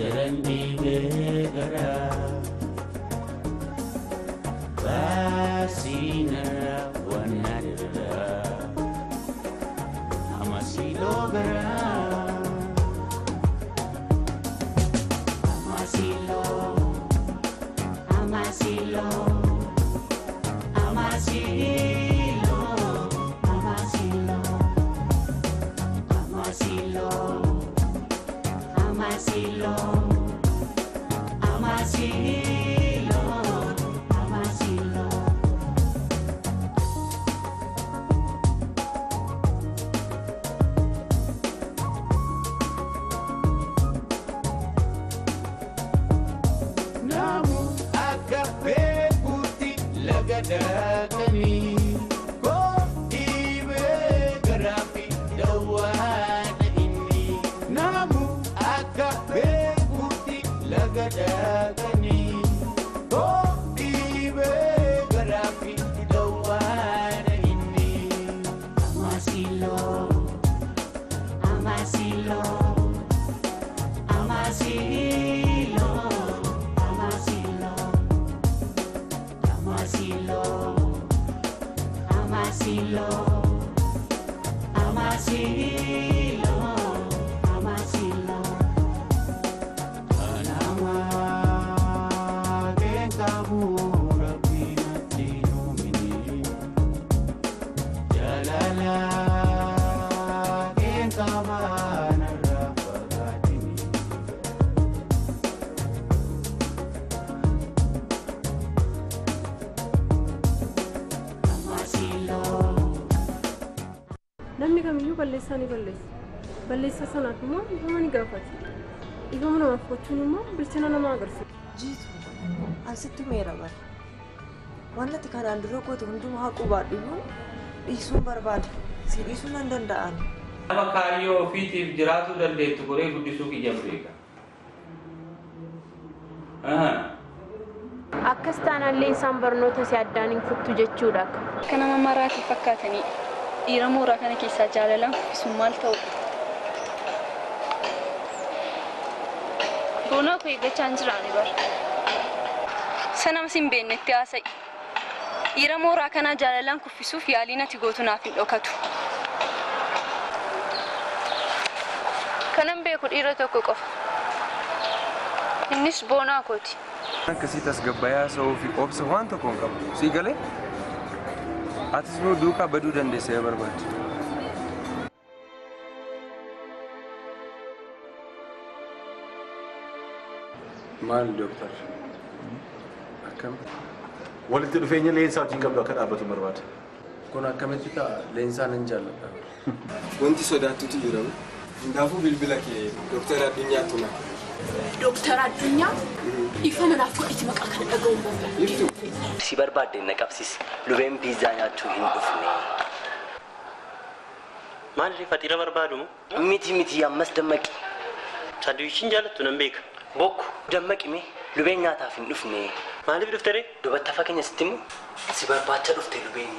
Garandi begara Basina wanadra Amasilo gara Amasilo Amasilo Amasilo Amasilo Amasilo Amasilo Amasilo Amasilo Namu agape puti lagadakani ko ibe garafi dawana inni Namu agape puti lagadakani ko ibe garafi dawana inni Amasilo Amasilo Amasilo Amasilo Amasilo Amasilo Amasilo Amasilo Anama Kentabura Pinatinumini Jalala Kentabana Rapagatini Amasilo namni kamiyyuu balleessaa ni balleessa. Balleessaa sanaaf immoo ifama ni gaafata. Ifama namaaf gochuun immoo bilchina namaa agarsiisa. Jiitu asitti meera bara. Wanti kanaan dura goote hundumaa haquu baadhiyyuu dhiisuun barbaada. Si dhiisuun hin danda'an. Nama kaayyoo ofiitiif jiraatuu dandeettu goree guddisuu kiyyan beeka. Akkas taanaallee isaan barnoota si addaan hin kuttu jechuudha. Akka nama maraatti fakkaatanii dhiira mooraa kana keessaa jaalalaan kuffisuun maal ta'u? Boonaa koo eeggachaa hin jiraani bara. Sanama sin beeknetti haasa'i. Dhiira mooraa kanaa jaalalaan kuffisuuf yaaliin ati gootu naaf hin dhokatu. Kanan beeku dhiira tokko qofa. Innis boonaa kooti. Akkasii tasgabbayaa sa'uu fi obsa waan tokko hin qabu. Sii galee? Atis nuu duukaa baduu dandeessee barbaadu. Maal dooktar? Akkam? Walitti dhufeenya leensaa wajjin qabdu akka dhaabbatu barbaada. Kun akkamitti ta'a? Leensaan hin jaalladha. Wanti sodaattutu jira. Hundaafuu bilbila kee Dooktara Addunyaatti hima. Dooktara Addunyaa? Ifa manaaf godhiti maqaa kana dhaga'uun barbaada. Si barbaadde na qabsiisi. Lubeen piizzaa nyaachuu hin dhufne. Maaliif fadhiira barbaadu? Miti ammas dammaqi. Saanduwichiin jaalattu nan beeka. Bokku dammaqi mee lubeen nyaataaf hin dhufne. Maaliif dhuftere? Dubatta fakkeenya sitti immoo si barbaacha dhufte lubeen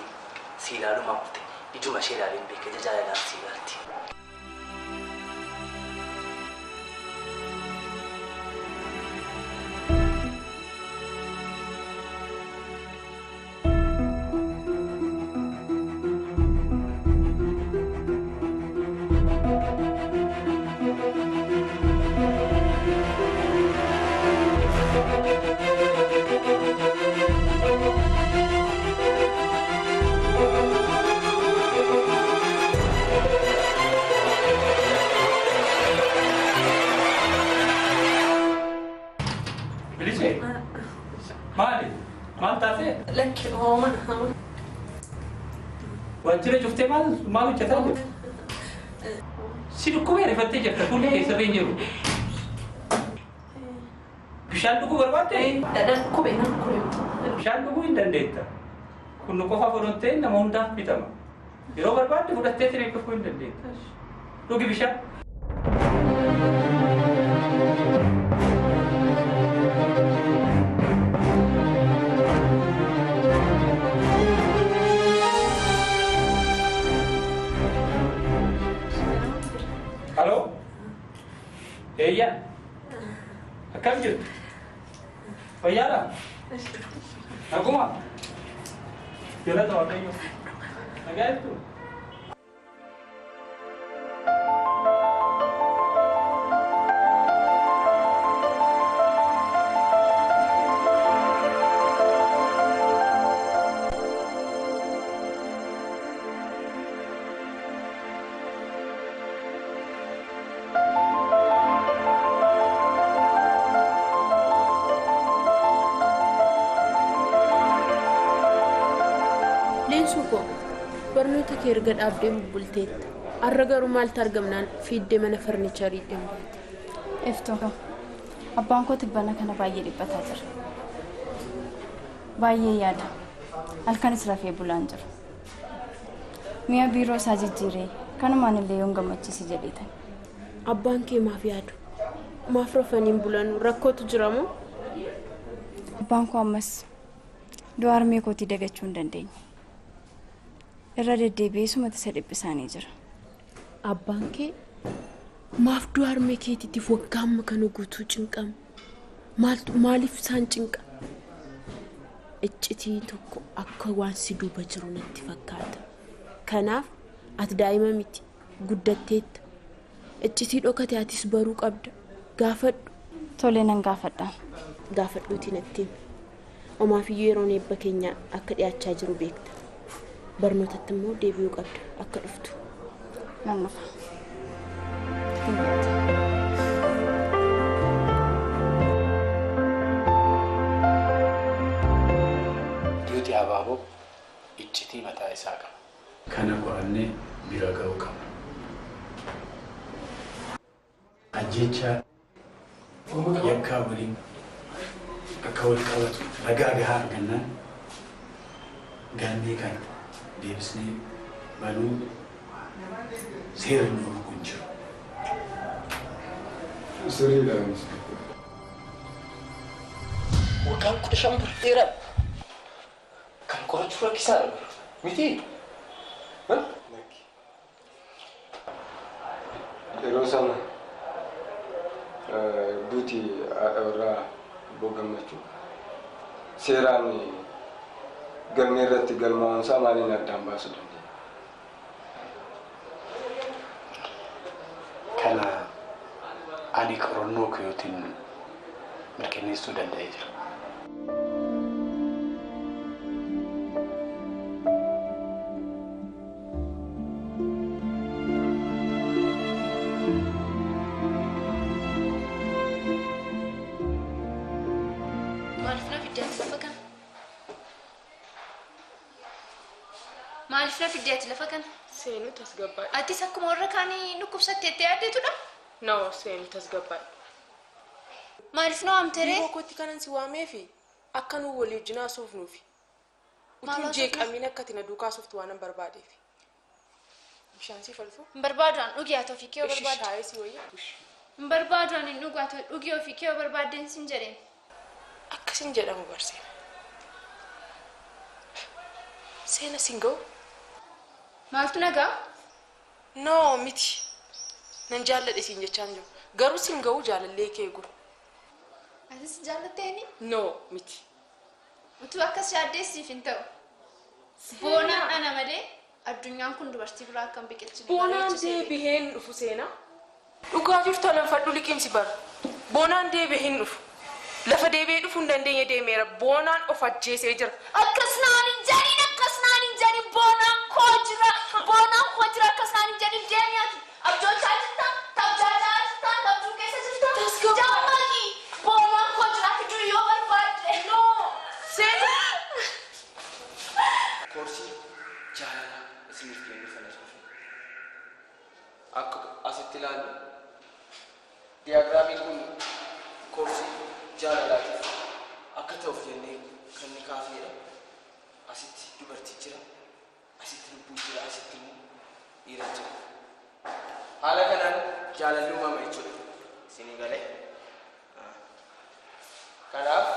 si ilaalumaa dhufte. Ijuma ishee ilaaleen beeka jaalallaan si ilaalti. Maal taatee? Lakki hooma. Wanjira cuftee maal hojjetaa jirtu? Si dhukkubee rifattee jirta fuulli keessa hin jiru. Bishaan dhuguu barbaadde? Dhukkubee. Bishaan dhuguu hin dandeetta. Kun qofa fudhattee nama hundaaf bitama. Yeroo barbaadde fudhattee tiree dhuguu hin dandeetta. Dhugi bishaan. Akkam jiru? Fayyaadha? Akkuma? Galata Waaqayyo. Nagaa jirtu? Leensuko barnoota kee erga dhaabdee bulteetta arra garuu maaltu argamnaan fiiddee mana farnicharii deemte. Eftoo abbaan koo tibbana kana baay'ee dhiphataa jira. Baay'ee yaada. Halkanis rafee bulaan jira. Mi'a biiroo isaa jijjiiree kanumaan illee yoon gammachiisi jedheetan. Abbaan kee maaf yaadu? Maaf rafaniin bulan rakkootu jira moo? Abbaan koo ammas du'a harmee kootii dagachuu hin dandeenye. Irra deddeebi'ee sumata isa dhiphisaanii jira. Abbaan kee maaf du'a harmee keetiitiif waggaa amma kana guutuu cinqama? Maaliif isaan cinqa? Iccitii tokko akka waan si duuba jiru natti fakkaata. Kanaaf ati daa'ima miti guddatteetta. Iccitii dhokate atis baruu qabda. Gaafadhu. Tolee nan gaafadha. Gaafadhuutii natti himi. Omaafiyyuu yeroon eebba keenya akka dhiyaachaa jiru beekta. Barnootatti immoo deebi'uu qabda akka dhuftu. Nan dhufa. Duuti abaaboo iccitii mataa isaa qaba. Kana qorannee bira ga'uu qabna. Ajjeechaa yakkaa waliin akka wal qabatu ragaa gahaa argannaan galmee kana deebisnee banuu seera nu kun jiru. Sirriidhaan. Waggaan 15 dheeraa kan qorachuu rakkisaadha miti. Yeroo sana duuti haadha warraa Obbo Gammachuu seeraan galmee irratti galmaa'uun isaa maaliin addaan baasuu dandeenya? Kana ani qorannoo kootiin mirkaneessuu danda'ee jira. Maaliif na fiddeeti lafa kana? Seenu tasgabbaadha. Atis akkuma warra kaanii dhukkubsatteetti yaaddeetudha? No, seenu tasgabbaadha. Maaliif na waamteree? Bokkootti kanan si waameefi akka nu walii wajjin haasofnuufi. Utuun jeeqamiin akka ati na duukaa haasoftu waan barbaadeef. Bishaan si falfu? Hin barbaadaan dhugii haa ta'u fi kee barbaadde. Shaayii si wayya? Hin barbaadaan hin dhugaa ta'u dhugii ofii kee barbaaddeen sin jedheen. Akkasin jedhamu barsee. Seena sin ga'u? Maaltu nagaa? No, miti. Nan jaalladhe siin jechaan jiru. Garuu sin ga'u jaalallee kee eegu. Atis jaallatteeni? No, miti. Utuu akkas yaaddeessiif hin ta'u. Boonaan ana malee addunyaan kun dubartii biraa akkam biqilchine. Boonaan deebi'een dhufu seena. Dhugaa jirtu anan fadhu liqimsi bara. Boonaan deebi'een dhufu. Lafa deebi'ee dhufuu hin dandeenye deemeera. Boonaan of ajjeesee jira. Akkasnaan hin jedhin boonaan koo jira. Boonaan koo jira akkasnaan hin jedhin deemiyaati. Abjoochaa jirta? Tabjaajaa jirta? Tabjuu keessa jirta? Jammaqi! Boonaan koo jira fiduu yoo barbaadde. No! Seena! Korsii jaalala isiniif kennu sana dhufe. Akka asitti ilaalu diyaagiraamiin kun korsii jaalalaatiif akka ta'uuf jennee kan ni kaafneedha. Asitti dubartii jira, asitti lubbuu jira, asitti immoo dhiira jira. Haala kanaan jaalalli uumama jechuudha. Isinii galee. Kanaaf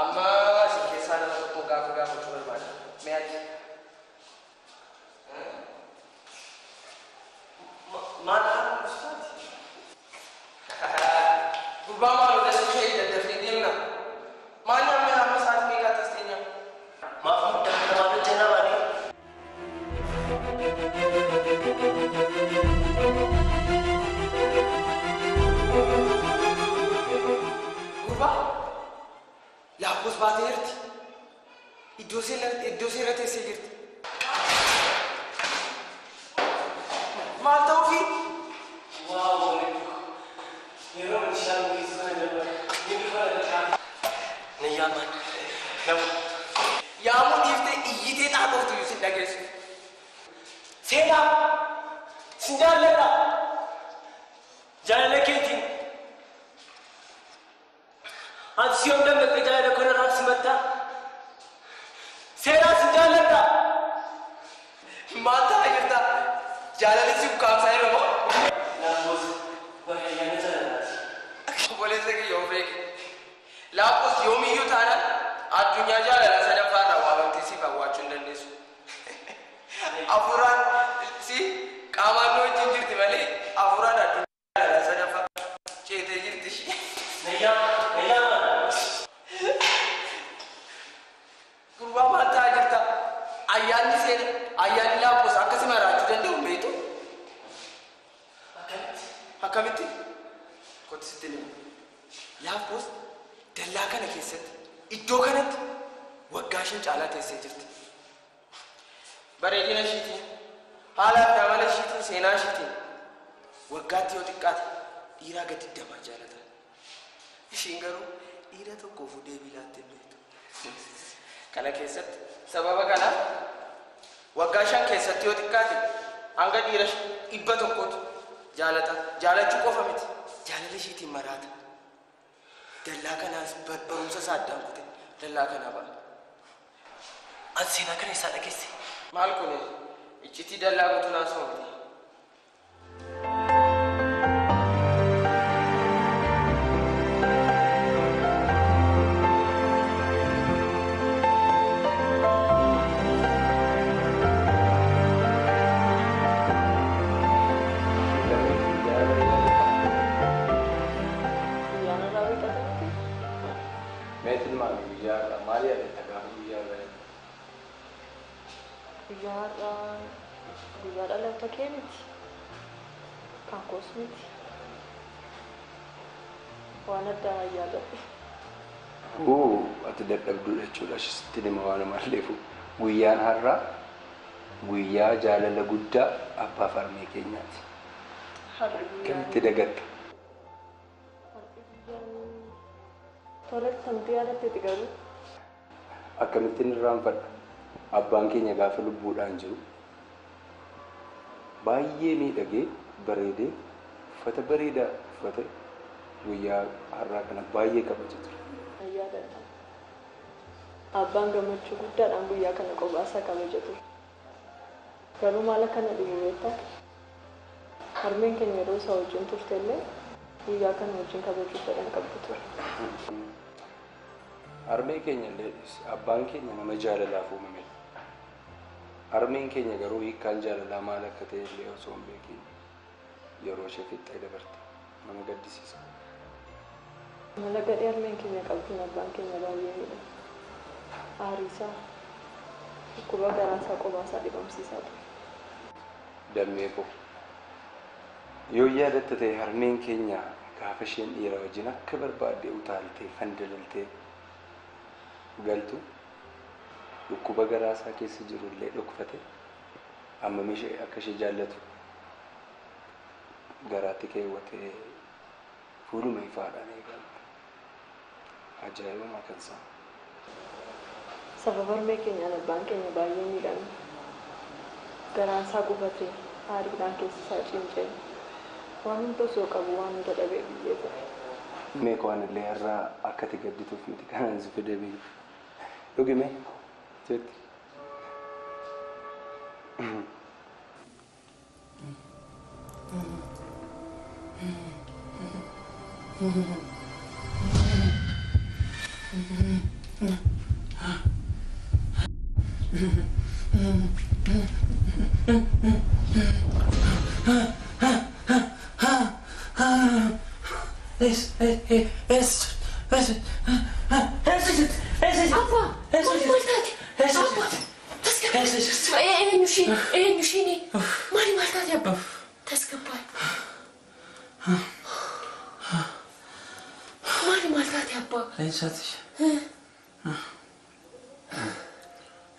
amma isin keessaa nama tokko gaafachuu barbaada. Mee'ati? Maal haala mustaati? Gubbaa maaloo dasichuu Diraamaan namu yaamuu dhiiftee iyyitee xaaqoftu isin dhageessu. Seenaa sin jaalladha jaalala keetiin ati si yoom dammatte jaalala kanarraa simatta seenaa sin jaalladha maal ta'aa jirta jaalala si bukaamsaa jira moo naafos baay'eeyyaana jaalalaati obboleessa kiyya of eegi laafos yoomiyyuu taanaan addunyaa jaalala sadaffaarraa waamamtee siif hawwaachuu hin dandeessu afuraan si qaamaan nu wajjin jirti malee afuraan addunyaa jaalala sadaffaa ceetee jirti ishee. Gurbaa maal ta'aa jirta? Ayyaanni seena ayyaanni laafos akkasuma raachuu danda'u beektu? Akkamitti? Kottisitti nima. Laafos dallaa kana keessatti iddoo kanatti waggaa 5 caalaa teessee jirti. Bareedina ishiitiin haala fi amala ishiitiin seenaa ishiitiin waggaatti yoo xiqqaate dhiiraa gadi 20 jaalata. Ishiin garuu dhiira tokkoof deebii laattee beektu. Kana keessatti sababa kanaaf waggaa 5 keessatti yoo xiqqaate hanga dhiira 100tu jaalata. Jaalachuu qofa miti jaalala ishiitiin maraata. Dallaa kanaas barumsa isaa addaan kute dallaa kanaa ba'a. Ati seenaa kana isaa dhageesse? Maal kun iccitii dallaa guutunaa soomte. Guyyaa dhaloota kee miti. Kan koos miti. Waan addaa yaadadhe. Ati dadhabduudha jechuudha. Sitti dhimma waan maalleefu guyyaan har'aa guyyaa jaalala guddaa abbaaf harmee keenyaati. Kamitti dagatta? Toletti samtii yaadatte garuu. Akkamittiin irraanfadha? Abbaan keenya gaafa lubbuudhaan jiru baay'ee miidhagee bareedee uffata bareedaa uffate guyyaa har'aa kana baay'ee kabaja ture. Yaadadha. Abbaan gammachuu guddaadhaan guyyaa kana qophaa'aa kabaja ture. Garuu maal akkana dhibu beektaa? Harmeen keenya yeroo isaa wajjin turtellee guyyaa kana wajjin kabajuu fedhan qabdu ture. Harmee keenya illee abbaan keenya nama jaalalaaf uumame. Harmeen keenya garuu hiikkaan jaalalaa maal akka ta'e illee osoo hin beekin yeroo ishee fixxee dabarte nama gaddisiisa. Mala gadhee harmeen keenya qabduun abbaan keenya baay'ee miidha. Aariisaa dhukkuba garaasaa qophaa'aa dhibamsiisaa ture. Dammee koo yoo yaadatte ta'e harmeen keenya gaafa isheen dhiira wajjin akka barbaaddee utaaltee fandalaltee galtu dhukkuba garaasaa keessa jiru illee dhokfate hammam ishee akka ishee jaallatu garaatti keewwatee fuuluma ifaadhaan eegalu. Ajaa'ibuma kan isaa. Sababa harmee keenyaan abbaan keenya baay'ee miidhame. Garaasaa gubatee aariidhaan keessa isaa cincee waan hunda osoo qabu waan hunda dhabee biyyee ture. Meeqa waan illee irraa akkati gaddituuf miti kanaan si fidee beeku. Dhugime jetti.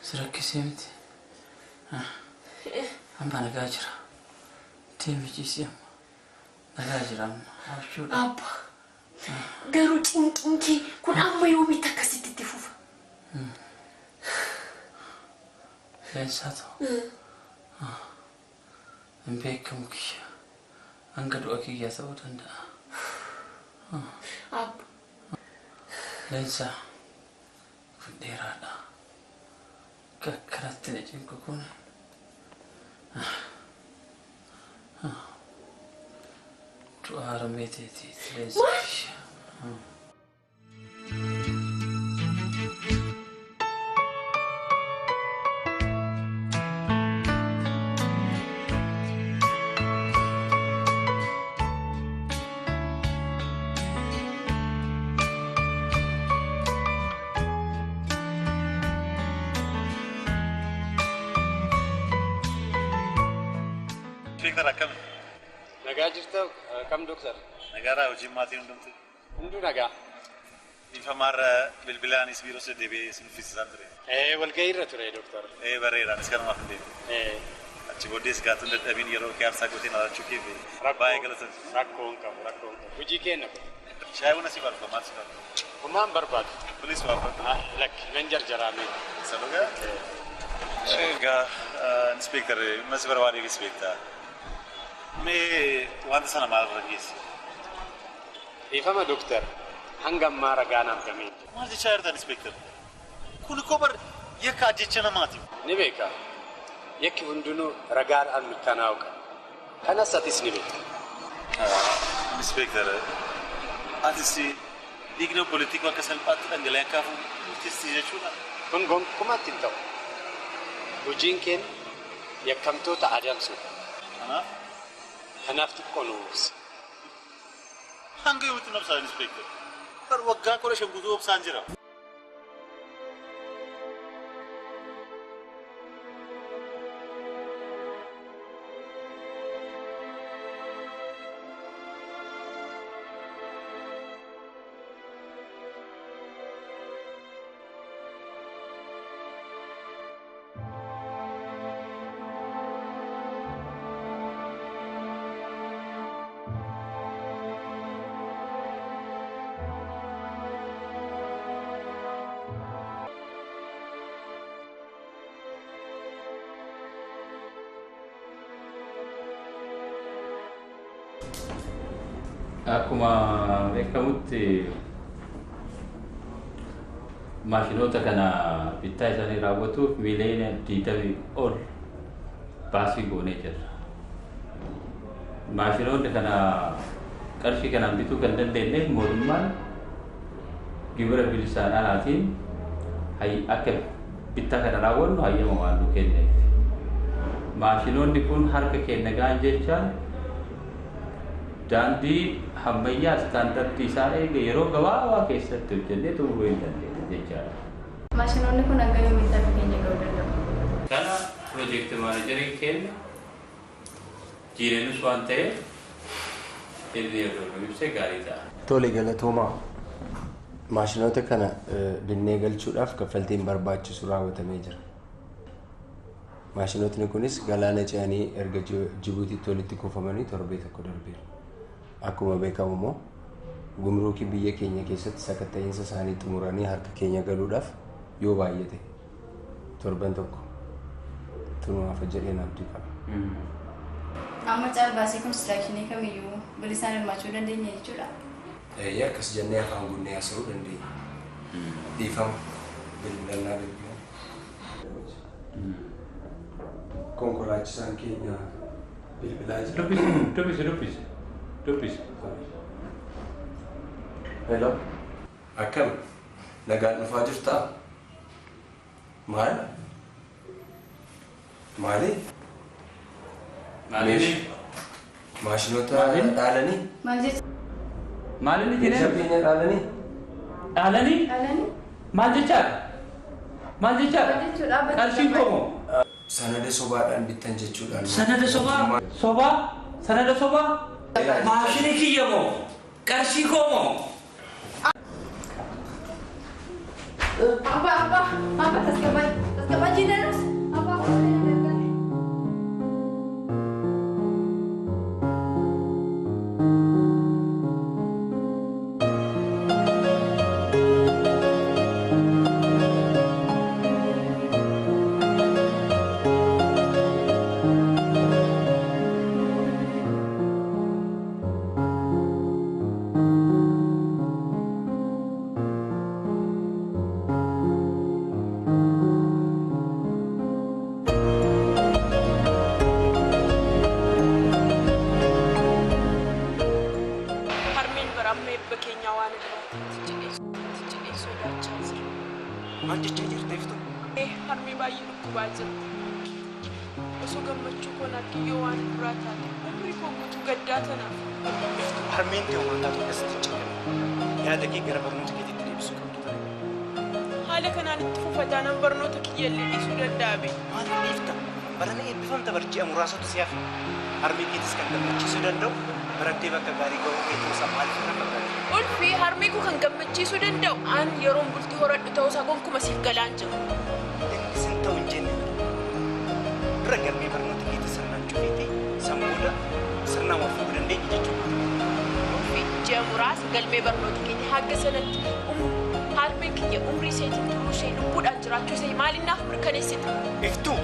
Serakkisемti. Amma nagaa jira. Deemi ciisi amma. Nagaa jira amma. Abshuudha. Abba. Garuu cinqinkee kun amma yoomitti akkasitti itti fufa? Leensaa ta'u. Hin beekamu kiyya. Hanga du'a kiyyaa ta'uu danda'a. Abba. Leensaa kun dheeraadha. Akkanatti na cinqu kun. Du'a harmee teetiiti leensaa kiyya. Nagaa jirta kam doktor? Nagaadhaa hojiin maatii hundumtu. Hunduu nagaa. Ifamarra bilbilaanis biiroo deebi'ee isin uffisiisaa ture. Walgahiirra ture doktor. Bareedaanis kanumaaf hin deebi'e. Achi booddees gaatuun dadhabiin yeroo kee aarsaa gooteen alaachuu kee baay'ee galatan. Rakkoon qabu rakkoon qabu. Hojii kenna kun. Shaayii buna si barba maal si barba? Humnaan barbaadu. Kunis waafata. Lakki nan jarjaraame. Salugaa? Egaa inspektar mas barbaadee inspektar. Mee wanta sana maalirra geesse? Ifama doktor hanga ammaa ragaan argamee. Maal jechaa jirtan inspektar? Kun kobar yakka ajjecha namaati. Ni beeka. Yakki hundinuu ragaadhaan mirkanaa'u qaba. Kanas atis ni beekta. Inspektar atis dhiigna politikii akka salphaatti dhangala'ee kaafu murteessiti jechuudha. Kun gonkumaatti hin ta'u. Hojiin keenya yakkamtoota adamsuudha. Kanaaf? Kanaaf xiqqoo nu uwwisa. Hanga yoomitti obsaan inspektar? Bar waggaa 15 guutuu obsaan jira. Akkuma beekamutti maashinoota kana bittaa isaanii raawwatuuf miiliyoona 20 ol baasii goonee jirra. Maashinoonni kana qarshii kanaan bituu kan dandeenyeef mootummaan gibira bilisaan alaatiin akka bittaa kana raawwannu hayyama waan nu kenneef. Maashinoonni kun harka keenya ga'an jechaan daandii hammayyaa istaandardii isaa eege yeroo gabaabaa keessatti hojjennee xumuruu hin dandeenye jechaadha. Maashinoonni kun hanga yoomiitti akka keenya ga'uu danda'u? Kana piroojeekti maanajeriin keenya jireenya waan ta'eef inni yeroo ibsee gaarii ta'a. Tole galatoomaa. Maashinoota kana binnee galchuudhaaf kaffaltiin barbaachisu raawwatamee jira. Maashinootni kunis galaana ce'anii erga Jibuutiitti walitti kuufamanii torbee tokko darbeera. Akkuma beekamu immoo gumruukii biyya keenya keessatti sakatta'iinsa isaanii xumuranii harka keenya galuudhaaf yoo baay'ate torban tokko tunumaaf jedheen abdii qaba. Amma caalbaasii konistirakshinii kamiyyuu bilisaan hirmaachuu dandeenya jechuudha. Akkas jennee afaan guunnee haasa'uu dandeenya. Dhiifama bilbilannaa bilbilaa. Konkolaachisaan keenya bilbilaa jira. Dubbisi. Hello. Akkam nagaan dhufaa jirtaa? Maal? Maali? Maashinoota dhaalanii? Maal jecha? Maalini Meeshaa keenya dhaalanii? Dhaalanii? Dhaalanii? Maal jechaadha? Maal jechaadha? Qarshiin koomoo? Sanada sobaadhaan bittan jechuudhaan. Sanada sobaa? Sobaa? Sanada sobaa? Maashini kiyya moo? Qarshii koomoo? Apa, tasgabay jireenya. Apa. Maal jechaa jirteeftu? Harmee baay'ee dhukkubaa jirti. Osoo gammachuu koo naaf waan duraa taate umrii koo guutuu gaddaa tanaaf. Harmeen ta'u mataa tokko asitti jira. Yaada kee gara barnoota keetiitti deebisuu qabdu ture. Haala kanaan itti fufataan barnoota kiyyaallee dhiisuu danda'abe. Maaliif dhiifta? Barana eebbifamta barji'a muraasatu si hafe. Harmee keetis kan gammachiisuu danda'u barattee bakka gaarii ga'uu keetuu isaa maaliif irra fakkaata? Ulfii harmee koo kan gammachiisuu danda'u an yeroon bultii horadhu ta'uusaa gonkuuma siif galaan jiru. Innis hin ta'u hin jenne. Bira galmee barnoota keetii sirnaan cufeetee sammuudha sirnaan wal fuudhuu dandeenya jechuudha. Ulfii ji'a muraasa galmee barnoota keetii hanga sanatti harmeen kiyya umrii isheetiin turuu ishee lubbuudhaan jiraachuu ishee maaliin naaf mirkaneessita? Iftuu!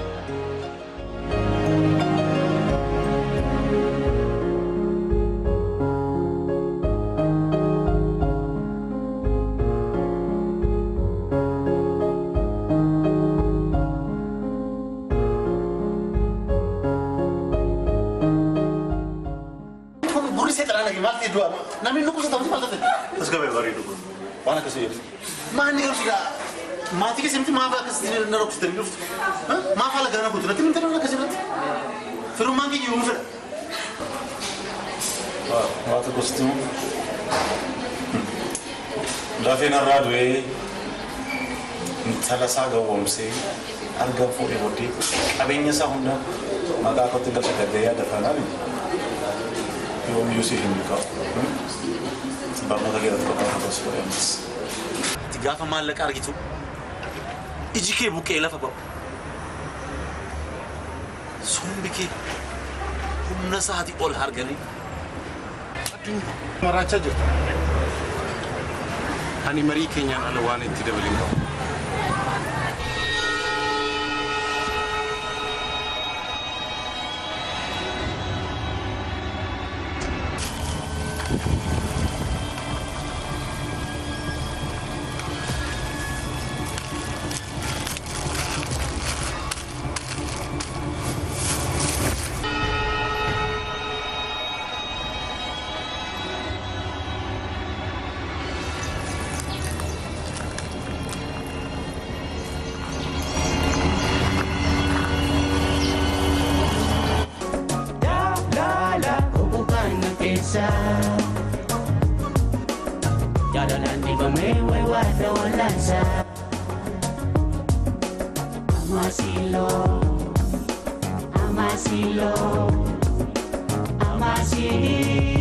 Namni nuku setamu maal ta'e? As gabee bareedu kun waan akkasii jedhu. Maanni garsuudha maatii keessatti maaf akkasii na roobsitanii dhuftu? Maaf haala gaana kutu natti minta nama akkasii irratti? Firummaan kiyya yoomuu fedha? Waa tokko sitti lafeen irraa du'ee intala isaa gawwoomsee argan fuudhee booddee qabeenya isaa hunda maqaa kootti galcha gaggee yaada fanaan yoom Yusuf hin qabu. Barnoota keeratti qofaaf osoo godhamas. Ati gaafa maallaqa argitu iji kee buqqee lafa ba'u. Sombi kee humna isaatii ol harganii. Maraachaa jirtu. Ani marii keenyaan ala waan itti dabalin qabu. Jalanan di bamewe wada walansa AMAASILOO AMAASILOO AMAASILOO